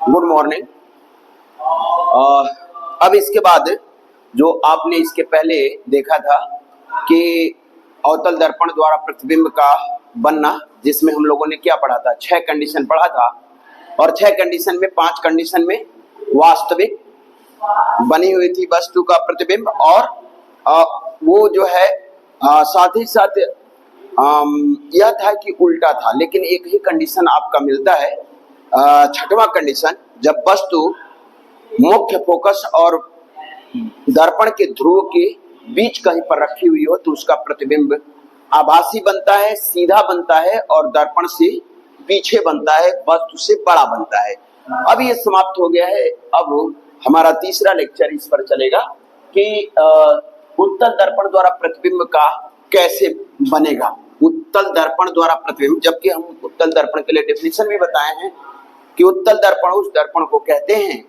Good morning. अब इसके बाद जो आपने इसके पहले देखा था कि अवतल दर्पण द्वारा प्रतिबिंब का बनना, जिसमें हम लोगों ने क्या पढ़ा था, 6 कंडीशन पढ़ा था और 6 कंडीशन में 5 कंडीशन में वास्तविक बनी हुई थी वस्तु का प्रतिबिंब और वो जो है साथ ही साथ यह था कि उल्टा था, लेकिन एक ही कंडीशन आपका मिलता है, 6वां कंडीशन, जब वस्तु मुख्य फोकस और दर्पण के ध्रुव के बीच कहीं पर रखी हुई हो तो उसका प्रतिबिंब आभासी बनता है, सीधा बनता है और दर्पण से पीछे बनता है, वस्तु से बड़ा बनता है। अब ये समाप्त हो गया है। अब हमारा तीसरा लेक्चर इस पर चलेगा कि उत्तल दर्पण द्वारा प्रतिबिंब का कैसे बनेगा। उत्तल दर्पण द्वारा प्रतिबिंब, जबकि हम उत्तल दर्पण के लिए डेफिनेशन भी बताए हैं कि उत्तल दर्पण उस दर्पण को कहते हैं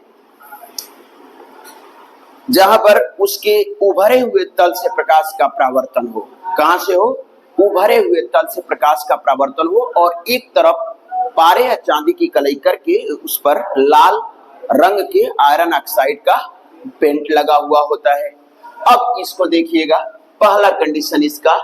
जहां पर उसके उभरे हुए तल से प्रकाश का परावर्तन हो। कहां से हो? उभरे हुए तल से प्रकाश का परावर्तन हो और एक तरफ पारे या चांदी की कलई करके उस पर लाल रंग के आयरन ऑक्साइड का पेंट लगा हुआ होता है। अब इसको देखिएगा, पहला कंडीशन इसका,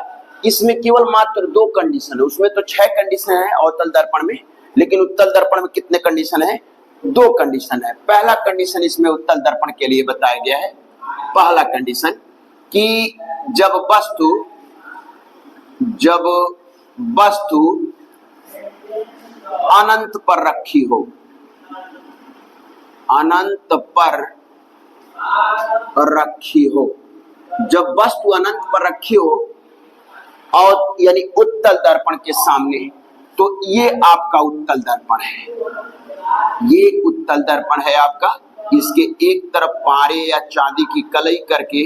इसमें केवल मात्र 2 कंडीशन है। उसमें तो 6 कंडीशन है अवतल दर्पण में, लेकिन उत्तल दर्पण में कितने कंडीशन है? 2 कंडीशन है। पहला कंडीशन इसमें उत्तल दर्पण के लिए बताया गया है, पहला कंडीशन कि जब वस्तु अनंत पर रखी हो, अनंत पर रखी हो, जब वस्तु अनंत पर रखी हो और यानी उत्तल दर्पण के सामने, तो ये आपका उत्तल दर्पण है। ये उत्तल दर्पण है आपका। इसके एक तरफ पारे या चांदी की कलई करके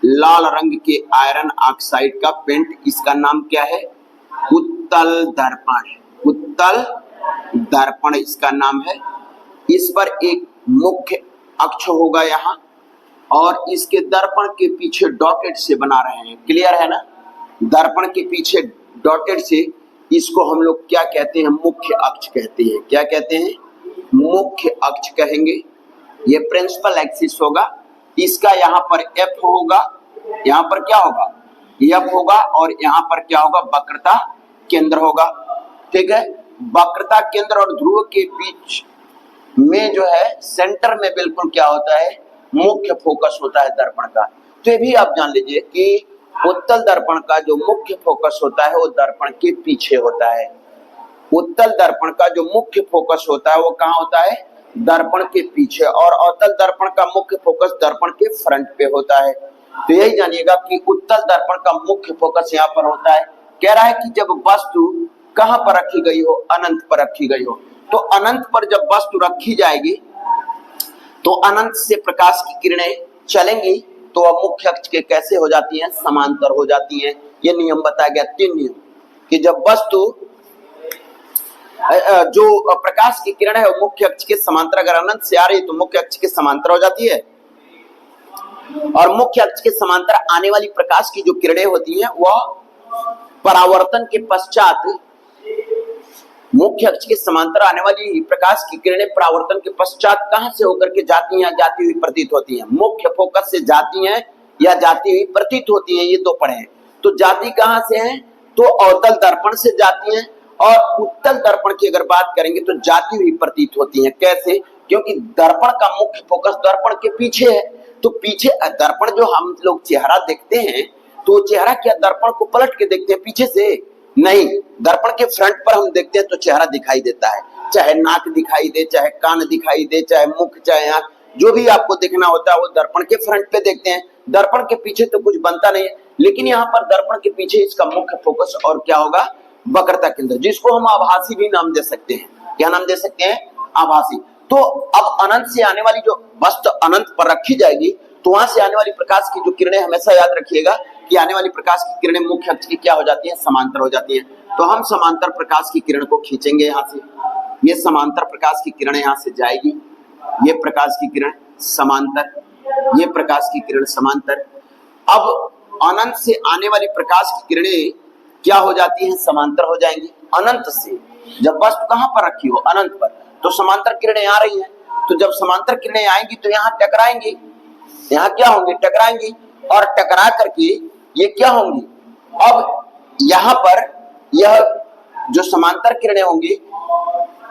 लाल रंग के आयरन ऑक्साइड का पेंट, इसका नाम क्या है? उत्तल दर्पण। उत्तल दर्पण इसका नाम है। इस पर एक मुख्य अक्ष होगा यहाँ और इसके दर्पण के पीछे डॉटेड से बना रहे हैं, क्लियर है ना? दर्पण के पीछे डॉटेड से, इसको हम लोग क्या कहते हैं? मुख्य अक्ष कहते हैं। क्या कहते हैं? मुख्य अक्ष कहेंगे। ये प्रिंसिपल एक्सिस होगा। इसका यहाँ पर एफ होगा, यहाँ पर क्या होगा? एफ होगा और यहाँ पर क्या होगा? वक्रता केंद्र होगा। ठीक है, वक्रता केंद्र और ध्रुव के बीच में जो है सेंटर में बिल्कुल क्या होता है? मुख्य फोकस होता है दर्पण का। तो ये भी आप जान लीजिए कि उत्तल दर्पण का जो मुख्य फोकस होता है वो दर्पण के पीछे होता है। उत्तल दर्पण का जो मुख्य फोकस होता है वो कहाँ होता है? दर्पण के पीछे। और अवतल दर्पण का मुख्य फोकस दर्पण के फ्रंट पे होता है। तो यही जानिएगा कि उत्तल दर्पण का मुख्य फोकस यहाँ पर होता है। कह रहा है कि जब वस्तु कहाँ पर रखी गई हो? अनंत पर रखी गई हो। तो अनंत पर जब वस्तु रखी जाएगी तो अनंत से प्रकाश की किरणें चलेंगी तो वह मुख्य अक्ष के कैसे हो जाती हैं? समांतर हो जाती हैं। ये नियम बताया गया, 3 नियम, कि जब वस्तु जो प्रकाश की किरण है वो मुख्य अक्ष के समांतर, अगर अनंत से आ रही है तो मुख्य अक्ष के समांतर हो जाती है और मुख्य अक्ष के समांतर आने वाली प्रकाश की जो किरणें होती हैं वह परावर्तन के पश्चात, मुख्य अक्ष के समांतर आने वाली प्रकाश की किरणें परावर्तन के पश्चात कहां से होकर के जाती हैं? जाती हुई प्रतीत होती हैं। मुख्य फोकस से जाती हैं या जाती हुई प्रतीत होती हैं, ये 2 पढ़े हैं। तो जाती कहां से हैं? तो अवतल दर्पण से जाती हैं। और उत्तल दर्पण की अगर बात करेंगे तो जाती हुई प्रतीत होती हैं। कैसे? क्योंकि दर्पण का मुख्य फोकस दर्पण के पीछे है। तो पीछे दर्पण, जो हम लोग चेहरा देखते हैं, तो चेहरा क्या दर्पण को पलट के देखते हैं पीछे से? नहीं, दर्पण के फ्रंट पर हम देखते हैं तो चेहरा दिखाई देता है। चाहे नाक दिखाई दे, चाहे कान दिखाई दे, चाहे मुख, चाहे आंख, जो भी आपको देखना होता है वो दर्पण के फ्रंट पे देखते हैं। दर्पण के पीछे तो कुछ बनता नहीं है। लेकिन यहाँ पर दर्पण के पीछे इसका मुख्य फोकस और क्या होगा? वक्रता केंद्र, जिसको हम आभासी भी नाम दे सकते हैं। क्या नाम दे सकते हैं? आभासी। तो अब अनंत से आने वाली जो वस्तु अनंत पर रखी जाएगी तो वहां से आने वाली प्रकाश की जो किरणें, हमेशा याद रखिएगा कि आने वाली प्रकाश की किरणें मुख्य अक्ष की क्या हो जाती हैं? समांतर हो जाती हैं। तो हम समांतर प्रकाश की किरण को खींचेंगे यहाँ से। ये समांतर प्रकाश की किरण यहाँ से जाएगी, ये प्रकाश की किरण समांतर, ये प्रकाश की किरण समांतर। अब अनंत से आने वाली प्रकाश की किरणें क्या हो जाती हैं? समांतर हो जाएंगी। अनंत से जब वस्तु कहां पर रखी हो? अनंत पर, तो समांतर किरणें आ रही हैं। तो जब समांतर किरणें आएंगी तो यहाँ टकराएंगी, यहाँ क्या होंगे, टकराएंगी, और टकरा करके ये क्या होंगी, अब यहाँ पर यह जो समांतर किरणें होंगी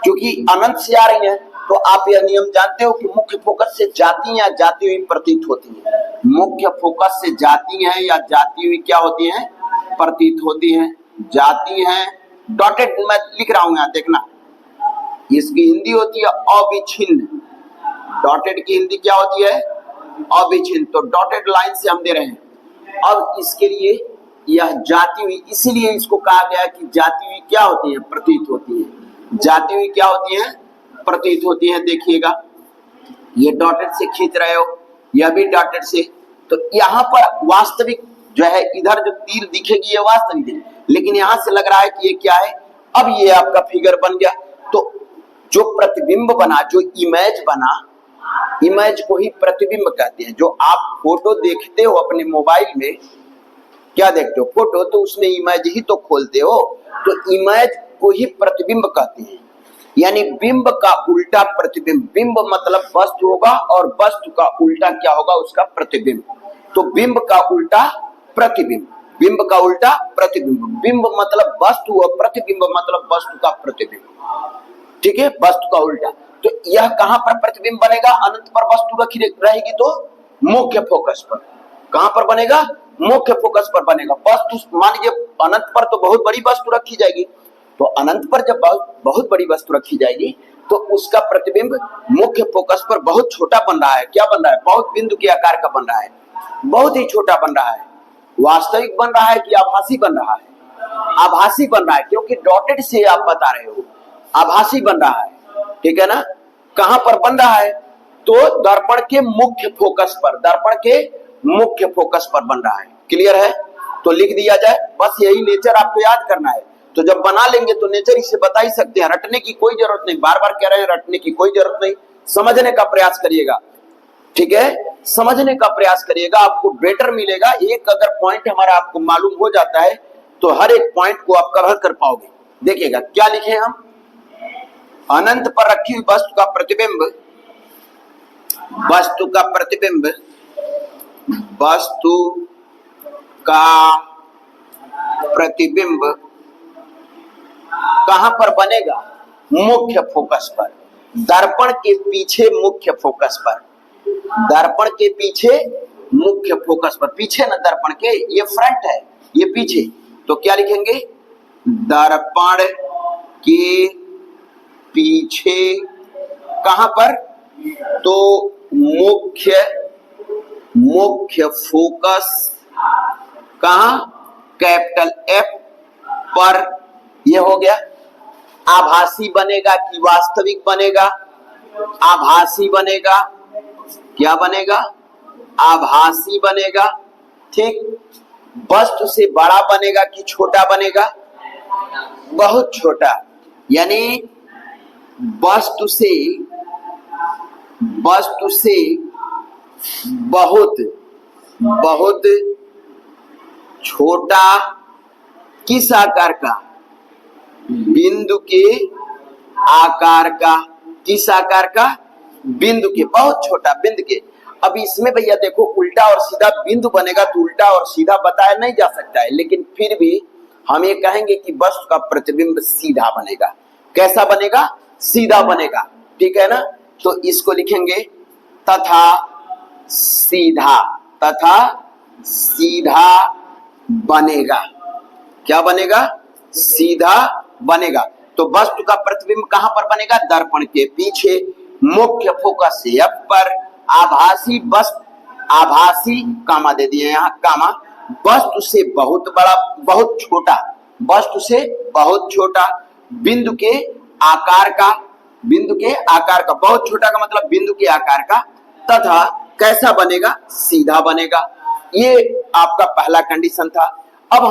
क्योंकि अनंत से आ रही हैं, तो आप यह नियम जानते हो कि मुख्य फोकस से जाती या जाती हुई प्रतीत होती है। मुख्य फोकस से जाती हैं या जाती हुई क्या होती हैं, प्रतीत होती हैं, जाती हैं। डॉटेड मैं लिख रहा हूं यहाँ देखना, इसकी हिंदी होती है अविच्छिन्न, डॉटेड की हिंदी क्या होती है, अविच्छिन्न। तो डॉटेड लाइन से हम दे रहे हैं। अब इसके लिए यह जाती हुई, इसीलिए इसको कहा गया कि जाती हुई क्या होती है, प्रतीत होती है। जाती हुई क्या होती है, प्रतीत होती है। देखिएगा ये डॉटेड से खींच रहे हो, यह भी डॉटेड से, तो यहाँ पर वास्तविक जो है, इधर जो तीर दिखेगी ये वास्तविक है, लेकिन यहां से लग रहा है कि ये क्या है। अब ये आपका फिगर बन गया, तो जो प्रतिबिंब बना, जो इमेज बना, इमेज को ही प्रतिबिंब कहते हैं। जो आप फोटो देखते हो अपने मोबाइल में, क्या देखते हो, फोटो, तो उसमें इमेज ही तो खोलते हो, तो इमेज को ही प्रतिबिंब कहते हैं। यानी बिंब का उल्टा प्रतिबिंब, बिंब मतलब वस्तु होगा और वस्तु का उल्टा क्या होगा, उसका प्रतिबिंब। तो बिंब का उल्टा प्रतिबिंब, बिंब का उल्टा प्रतिबिंब, बिंब मतलब वस्तु और प्रतिबिंब मतलब वस्तु का प्रतिबिंब, ठीक है, वस्तु का उल्टा। तो यह कहां पर प्रतिबिंब बनेगा, अनंत पर वस्तु रखी रहेगी तो मुख्य फोकस पर। कहां पर बनेगा, मुख्य फोकस पर बनेगा। वस्तु मान लीजिए अनंत पर तो बहुत बड़ी वस्तु रखी जाएगी, तो अनंत पर जब बहुत बड़ी वस्तु रखी जाएगी तो उसका प्रतिबिंब मुख्य फोकस पर बहुत छोटा बन रहा है। क्या बन रहा है, बहुत बिंदु के आकार का बन रहा है, बहुत ही छोटा बन रहा है। वास्तविक बन रहा है कि आभासी बन रहा है, आभासी बन रहा है, क्योंकि डॉटेड से आप बता रहे हो, आभासी बन रहा है, ठीक है ना। कहां पर बन रहा है, तो दर्पण के मुख्य फोकस पर, दर्पण के मुख्य फोकस पर बन रहा है। क्लियर है, तो लिख दिया जाए, बस यही नेचर आपको याद करना है। तो जब बना लेंगे तो नेचर इसे बता ही सकते हैं, रटने की कोई जरूरत नहीं, बार बार कह रहे हैं रटने की कोई जरूरत नहीं, समझने का प्रयास करिएगा, ठीक है, समझने का प्रयास करिएगा, आपको बेटर मिलेगा। एक अगर पॉइंट हमारा आपको मालूम हो जाता है तो हर एक पॉइंट को आप कवर कर पाओगे। देखिएगा क्या लिखे हम, अनंत पर रखी हुई वस्तु का प्रतिबिंब, वस्तु का प्रतिबिंब, वस्तु का प्रतिबिंब कहां पर बनेगा, मुख्य फोकस पर, दर्पण के पीछे मुख्य फोकस पर, दर्पण के पीछे मुख्य फोकस पर। पीछे ना दर्पण के, ये फ्रंट है, ये पीछे, तो क्या लिखेंगे, दर्पण के पीछे कहां पर, तो मुख्य फोकस कहां, कैपिटल एफ पर। ये हो गया। आभासी बनेगा कि वास्तविक बनेगा, आभासी बनेगा, क्या बनेगा, आभासी बनेगा, ठीक। वस्तु से बड़ा बनेगा कि छोटा बनेगा, बहुत छोटा, यानी वस्तु से बहुत छोटा, किस आकार का, बिंदु के आकार का, किस आकार का, बिंदु के, बहुत छोटा बिंदु के। अब इसमें भैया देखो उल्टा और सीधा बिंदु बनेगा, तो उल्टा और सीधा बताया नहीं जा सकता है, लेकिन फिर भी हम ये कहेंगे कि वस्तु का प्रतिबिंब सीधा बनेगा। कैसा बनेगा, सीधा बनेगा, ठीक है ना। तो इसको लिखेंगे तथा सीधा, तथा सीधा बनेगा, क्या बनेगा, सीधा बनेगा। तो वस्तु का प्रतिबिंब कहां पर बनेगा, दर्पण के पीछे, मुख्य फोकस से एफ पर, आभासी वस्तु, आभासी कामा दे दिए यहां, कामा, वस्तु से बहुत बड़ा, बहुत छोटा, वस्तु से बहुत छोटा, बिंदु के आकार का, बिंदु के आकार का, बहुत छोटा का मतलब बिंदु के आकार का, तथा कैसा बनेगा, सीधा बनेगा। ये आपका पहला कंडीशन था।